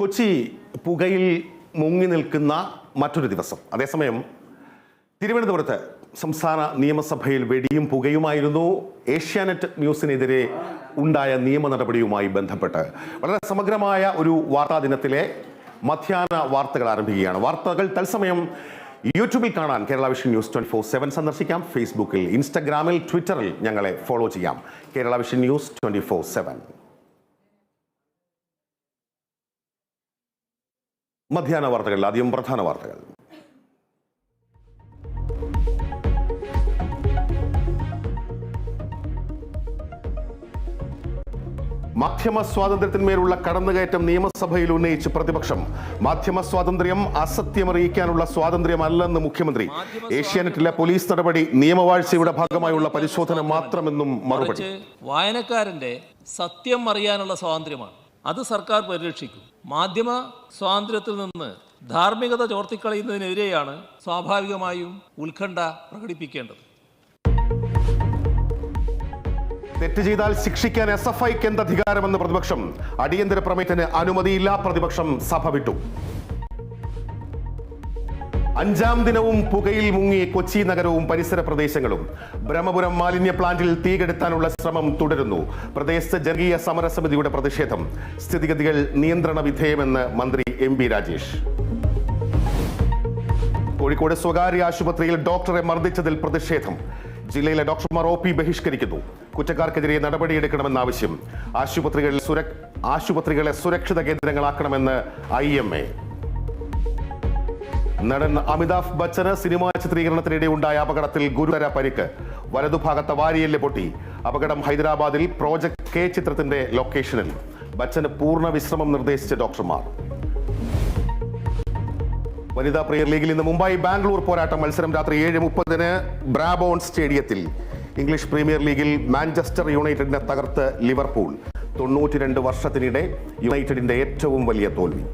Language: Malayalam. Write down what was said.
കൊച്ചി പുകയിൽ മുങ്ങി നിൽക്കുന്ന മറ്റൊരു ദിവസം. അതേസമയം തിരുവനന്തപുരത്ത് സംസ്ഥാന നിയമസഭയിൽ വെടിയും പുകയുമായിരുന്നു. ഏഷ്യാനെറ്റ് ന്യൂസിനെതിരെ ഉണ്ടായ നിയമ നടപടിയുമായി ബന്ധപ്പെട്ട് വളരെ സമഗ്രമായ ഒരു വാർത്താ ദിനത്തിലെ മധ്യാഹ്ന വാർത്തകൾ ആരംഭിക്കുകയാണ്. വാർത്തകൾ തത്സമയം യൂട്യൂബിൽ കാണാൻ കേരള വിഷൻ ന്യൂസ് 24/7 സന്ദർശിക്കാം. ഫേസ്ബുക്കിൽ, ഇൻസ്റ്റഗ്രാമിൽ, ട്വിറ്ററിൽ ഞങ്ങളെ ഫോളോ ചെയ്യാം. Kerala vision news 24/7. മധ്യാഹ്ന വാർത്തകൾ. ആദ്യം പ്രധാന വാർത്തകൾ. മാധ്യമ സ്വാതന്ത്ര്യത്തിന്മേലുള്ള കടന്നുകയറ്റം നിയമസഭയിൽ ഉന്നയിച്ച് പ്രതിപക്ഷം. മാധ്യമ സ്വാതന്ത്ര്യം അസത്യമറിയിക്കാനുള്ള സ്വാതന്ത്ര്യമല്ലെന്ന് മുഖ്യമന്ത്രി. ഏഷ്യാനെറ്റിലെ പോലീസ് നടപടി നിയമവാഴ്ചയുടെ ഭാഗമായുള്ള പരിശോധന മാത്രമെന്നും മറുപടി. വായനക്കാരന്റെ സത്യം അറിയാനുള്ള സ്വാതന്ത്ര്യമാണ്, അത് സർക്കാർ പരിരക്ഷിക്കും. മാധ്യമ സ്വാതന്ത്ര്യത്തിൽ നിന്ന് ധാർമ്മികത ചോർത്തിക്കളയുന്നതിനെതിരെയാണ് സ്വാഭാവികമായും ഉത്കണ്ഠ പ്രകടിപ്പിക്കേണ്ടത്. തെറ്റ് ചെയ്താൽ ശിക്ഷിക്കാൻ SFIക്ക് എന്ത് അധികാരമെന്ന് പ്രതിപക്ഷം. അടിയന്തര പ്രമേയത്തിന് അനുമതിയില്ല. പ്രതിപക്ഷം സഭ വിട്ടു. 5ാം ദിനവും പുകയിൽ മുങ്ങി കൊച്ചി നഗരവും പരിസര പ്രദേശങ്ങളും. ബ്രഹ്മപുരം മാലിന്യ പ്ലാന്റിൽ തീകെടുത്താനുള്ള ശ്രമം തുടരുന്നു. പ്രദേശത്ത് ജനകീയ സമരസമിതിയുടെ പ്രതിഷേധം. സ്ഥിതിഗതികൾ നിയന്ത്രണ വിധേയമെന്ന് മന്ത്രി MP രാജേഷ്. കോഴിക്കോട് സ്വകാര്യ ആശുപത്രിയിൽ ഡോക്ടറെ മർദ്ദിച്ചതിൽ പ്രതിഷേധം. ജില്ലയിലെ ഡോക്ടർമാർ OP ബഹിഷ്കരിക്കുന്നു. കുറ്റക്കാർക്കെതിരെ നടപടിയെടുക്കണമെന്ന ആവശ്യം. ആശുപത്രികളെ സുരക്ഷിത കേന്ദ്രങ്ങളാക്കണമെന്ന് IMA. നടൻ അമിതാഭ് ബച്ചന് സിനിമാ ചിത്രീകരണത്തിനിടെ ഉണ്ടായ അപകടത്തിൽ ഗുരുതര പരിക്ക്. വലതുഭാഗത്തെ വാരിയെല്ല് പൊട്ടി. അപകടം ഹൈദരാബാദിൽ പ്രോജക്ട് K ചിത്രത്തിന്റെ ലൊക്കേഷനിൽ. ബച്ചന് പൂർണ്ണ വിശ്രമം നിർദ്ദേശിച്ച ഡോക്ടർമാർ. വനിതാ പ്രീമിയർ ലീഗിൽ ഇന്ന് മുംബൈ ബാംഗ്ലൂർ പോരാട്ടം. മത്സരം രാത്രി 7:30 ബ്രാബോൺ സ്റ്റേഡിയത്തിൽ. ഇംഗ്ലീഷ് പ്രീമിയർ ലീഗിൽ മാഞ്ചസ്റ്റർ യുണൈറ്റഡിനെ തകർത്ത് ലിവർപൂൾ. 92 വർഷത്തിനിടെ യുണൈറ്റഡിന്റെ ഏറ്റവും വലിയ തോൽവി.